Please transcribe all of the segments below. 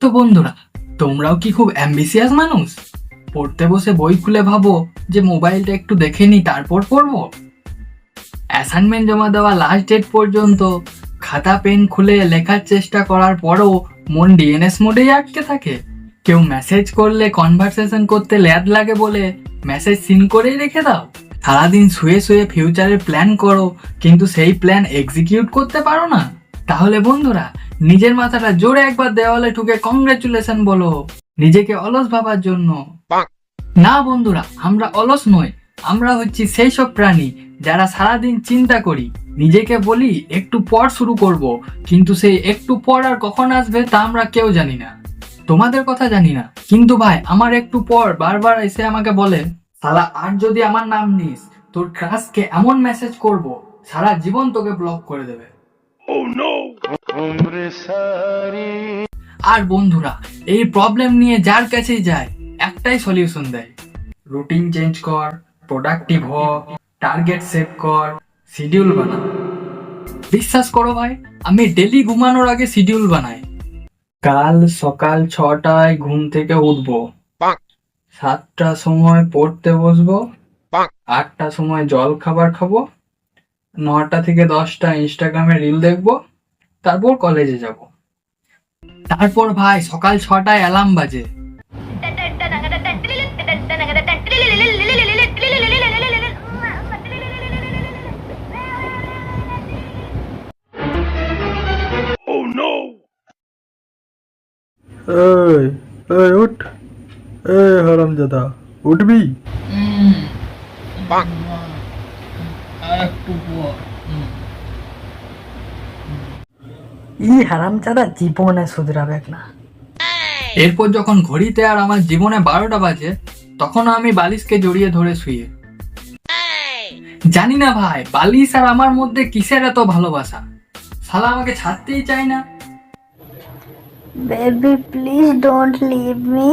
তো বন্ধুরা, তোমরাও কি খুব অ্যাম্বিশিয়াস মানুষ? পড়তে বসে বই খুলে ভাবো যে মোবাইলটা একটু দেখে নি তারপর পড়বো। অ্যাসাইনমেন্ট জমা দেওয়া লাস্ট ডেট পর্যন্ত খাতা পেন খুলে লেখার চেষ্টা করার পরও মন ডিএনএস মোডেই আটকে থাকে। কেউ মেসেজ করলে কনভারসেশন করতে ল্যাদ লাগে বলে মেসেজ সিন করেই রেখে দাও। সারাদিন শুয়ে শুয়ে ফিউচারের প্ল্যান করো, কিন্তু সেই প্ল্যান এক্সিকিউট করতে পারো না। তাহলে বন্ধুরা, নিজের মাথাটা জোরে একবার দেওয়ালে ঠুকে কংগ্রেচুলেশন বলো নিজেকে অলস ভাবার জন্য। না বন্ধুরা, আমরা অলস নই, আমরা হচ্ছি সেই সব প্রাণী যারা সারাদিন চিন্তা করি, নিজেকে বলি একটু পর শুরু করব, কিন্তু সেই একটু পর আর কখন আসবে তা আমরা কেউ জানি না। তোমাদের কথা জানি না, কিন্তু ভাই আমার একটু পর বারবার এসে আমাকে বলে, শালা আর যদি আমার নাম নিস তোর ক্রাশকে এমন মেসেজ করব সারা জীবন তোকে ব্লক করে দেবে। আর বন্ধুরা, এই প্রবলেম নিয়ে যার কাছেই যায় একটাই সলিউশন দেয়, রুটিন চেঞ্জ কর, প্রোডাক্টিভ হ, টার্গেট সেট কর, শিডিউল বানা। বিশ্বাস করো ভাই, আমি ডেলি ঘুমানোর আগে শিডিউল বানাই। কাল সকাল 6টায় ঘুম থেকে উঠবো, 7টার সময় পড়তে বসবো, 8টার সময় জল খাবার খাবো, 9টা থেকে 10টা ইনস্টাগ্রামে রিল দেখবো, তারপর কলেজে যাব। তারপর ভাই সকাল 6টায় অ্যালার্ম বাজে, এই এই উঠ, এই হারামজাদা, উঠবি? হারামজাদা জীবনে শুধরাবে না। এরপর যখন ঘড়িতে আর আমার জীবনে 12টা বাজে, তখন আমি বালিশকে জড়িয়ে ধরে শুয়ে। জানি না ভাই, বালিশ আর আমার মধ্যে কিসের এত ভালোবাসা, শালা আমাকে ছাড়তেই চায় না। Baby please don't leave me.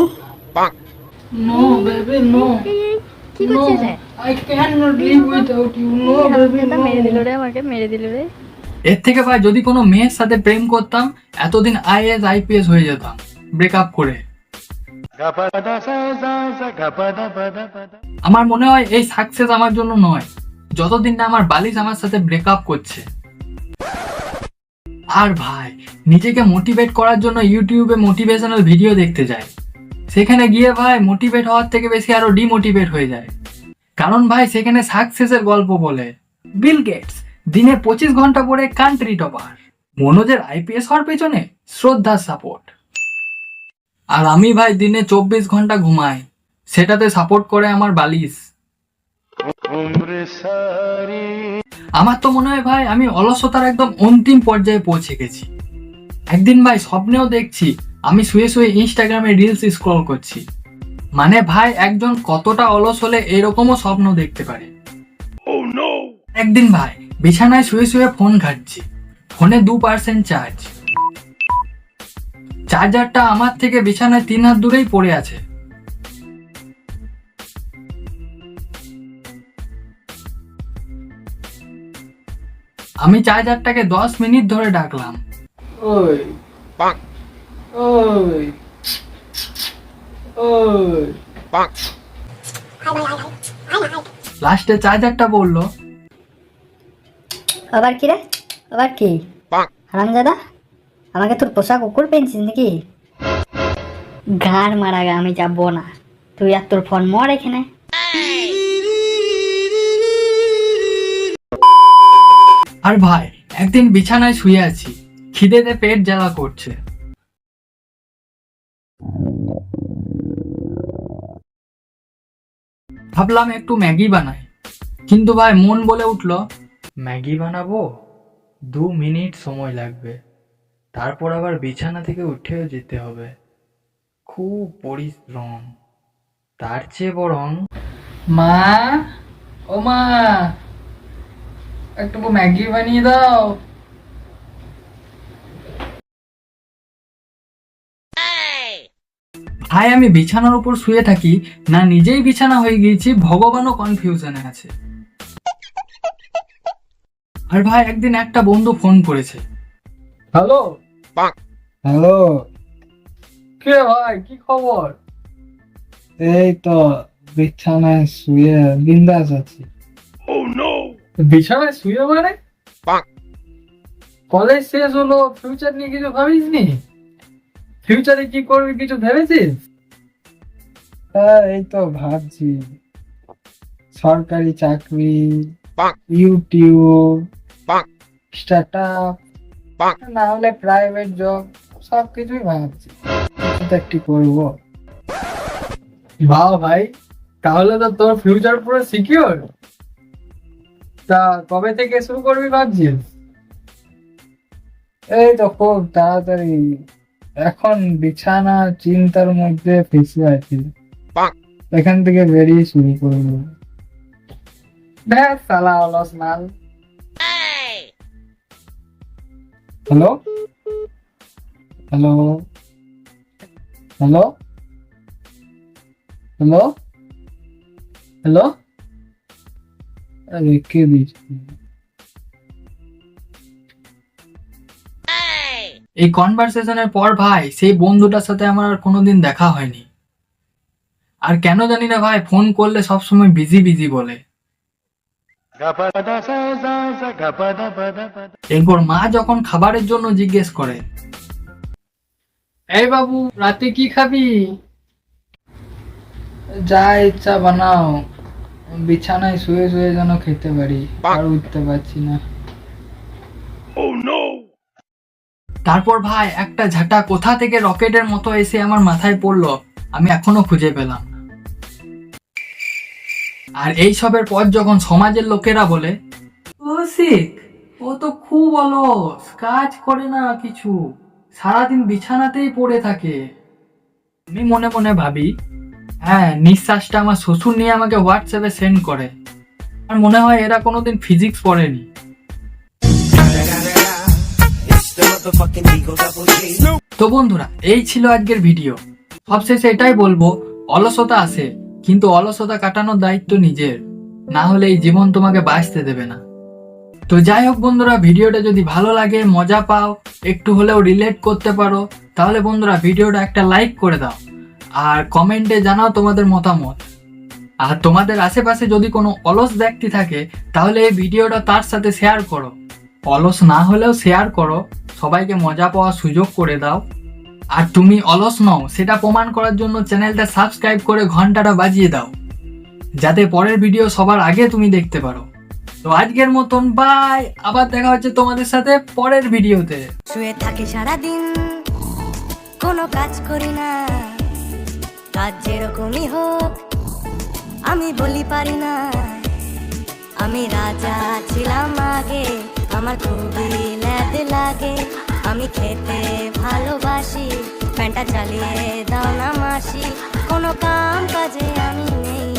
No baby no, কি করছিস রে? I can not leave without you, no baby no. মেরে দিল রে, আমাকে মেরে দিল রে। এর থেকে ভাই যদি কোনো মেয়ের সাথে প্রেম করতাম, এতদিন আইএস আইপিএস হয়ে যেতাম ব্রেকআপ করে। আমার মনে হয় এই সাকসেস আমার জন্য নয়, যতদিন না আমার বালিশ আমার সাথে ব্রেকআপ করছে। আর ভাই, নিজেকে মোটিভেট করার জন্য ইউটিউবে মোটিভেশনাল ভিডিও দেখতে যায়, সেখানে গিয়ে ভাই মোটিভেট হওয়ার থেকে বেশি আরো ডিমোটিভেট হয়ে যায়। কারণ ভাই সেখানে সাকসেসের গল্প বলে, বিল গেটস দিনে 25 ঘন্টা পড়ে কান্ট্রি টপার, মনোজের আইপিএস হওয়ার পেছনে শ্রদ্ধার সাপোর্ট। আর আমি ভাই দিনে 24 ঘন্টা ঘুমাই, সেটাতে সাপোর্ট করে আমার বালিশ। আমার তো মনে হয় ভাই আমি অলসতার একদম অন্তিম পর্যায়ে পৌঁছে গেছি। একদিন ভাই স্বপ্নেও দেখছি আমি শুয়ে শুয়ে ইনস্টাগ্রামে রিলস স্ক্রল করছি। মানে ভাই একজন কতটা অলস হলে এরকমও স্বপ্ন দেখতে পারে। একদিন ভাই বিছানায় শুয়ে শুয়ে ফোন ঘাটছি, ফোনে 2% চার্জ, চার্জারটা আমার থেকে বিছানায় 3 হাত দূরেই পড়ে আছে। আমি চার্জারটাকে 10 মিনিট ধরে ডাকলাম, ওই ওই ওই। লাস্টে চার্জারটা বললো, আবার কি রে? আবার কি? হারামজাদা, আমাকে তোর পোষা কুকুর পেয়েছিস নাকি? গাড় মারা গে, আমি যাবো না, তুই আর তোর ফোন মর এখানে। আর ভাই একদিন বিছানায় শুয়ে আছি, খিদেতে পেট জ্বালা করছে, ভাবলাম একটু ম্যাগি বানাই, কিন্তু ভাই মন বলে উঠলো, ম্যাগি বানাবো 2 মিনিট সময় লাগবে, তারপর আবার বিছানা থেকে উঠেও যেতে হবে, খুব পরিশ্রম। তার চেয়ে বরং, মা ও মা, একটু ম্যাগি বানিয়ে দাও। ভাই আমি বিছানার উপর শুয়ে থাকি না, নিজেই বিছানা হয়ে গিয়েছি, ভগবানও কনফিউশনে আছে। আর ভাই একদিন একটা বন্ধু ফোন করেছে, হ্যালো হ্যালো, কে ভাই, কি খবর? এই তো বিছানায় শুয়ে বিন্দাস আছি। বিছানায় শুয়ে মানে? কলেজ শেষ হলো, ফিউচার নিয়ে কিছু ভাবিসনি? ফিউচারে কি করবি কিছু ভেবেছিস? হ্যাঁ, এই তো ভাবছি সরকারি চাকরি, ইউটিউব, স্টার্টআপ, না হলে প্রাইভেট জব, সবকিছুই ভাবছি কিছু তো একটি করবো। বাহ ভাই, তাহলে তো তোর ফিউচার পুরো সিকিউর। তা কবে থেকে শুরু করবি ভাবছিস? এই তো খুব তাড়াতাড়ি, এখন বিছানা চিন্তার মধ্যে ফেসে আছি, এখান থেকে বেরিয়ে শুরু করবো। দেখ সালা অলস মাল। Hello hello hello hello hello, রেখে দিচ্ছি। এই কনভারসেশনের পর ভাই সেই বন্ধুটার সাথে আমার আর কোনোদিন দেখা হয়নি। আর কেন জানি না ভাই, ফোন করলে সবসময় বিজি বিজি বলে। এরপর মা যখন খাবারের জন্য জিজ্ঞেস করে, এই বাবু রাতে কি খাবি? যা ইচ্ছা বানাও, বিছানায় শুয়ে শুয়ে যেন খেতে পারি, আর উঠতে পারছি না। তারপর ভাই একটা ঝাঁটা কোথা থেকে রকেটের মতো এসে আমার মাথায় পড়লো, আমি এখনো খুঁজে পেলাম না। আর এই সবের পর যখন সমাজের লোকেরা বলে, ও শিখ, ও তো খুব অলস, কাজ করে না কিছু, সারাদিন বিছানাতেই পড়ে থাকে, আমি মনে মনে ভাবি, হ্যাঁ, নিঃশ্বাসটা আমার শ্বশুর নিয়ে আমাকে হোয়াটসঅ্যাপে সেন্ড করে। আর মনে হয় এরা কোনোদিন ফিজিক্স পড়েনি। তো বন্ধুরা, এই ছিল আজকের ভিডিও। সবশেষে এটাই বলবো, অলসতা আসে, কিন্তু অলসতা কাটানোর দায়িত্ব নিজের, না হলে এই জীবন তোমাকে বাঁচতে দেবে না। তো যাই হোক বন্ধুরা, ভিডিওটা যদি ভালো লাগে, মজা পাও, একটু হলেও রিলেট করতে পারো, তাহলে বন্ধুরা ভিডিওটা একটা লাইক করে দাও আর কমেন্টে জানাও তোমাদের মতামত। আর তোমাদের আশেপাশে যদি কোনো অলস ব্যক্তি থাকে তাহলে এই ভিডিওটা তার সাথে শেয়ার করো। অলস না হলেও শেয়ার করো, সবাইকে মজা পাওয়ার সুযোগ করে দাও। আর তুমি অলস নও সেটা প্রমাণ করার জন্য চ্যানেলটা সাবস্ক্রাইব করে ঘন্টাটা বাজিয়ে দাও, যাতে পরের ভিডিও সবার আগে তুমি দেখতে পারো। তো আজকের মতন বাই, আবার দেখা হচ্ছে তোমাদের সাথে পরের ভিডিওতে। শুয়ে থাকি সারাদিন, কোনো কাজ করি না, কাজ যেরকমই হোক আমি বলি পারি না। আমি রাজা ছিলাম আগে, আমার খুবই ল্যাদ লাগে, আমি খেতে ভালোবাসি, ফ্যানটা চালিয়ে দাও না মাসি, কোনো কাম কাজে আমি নেই।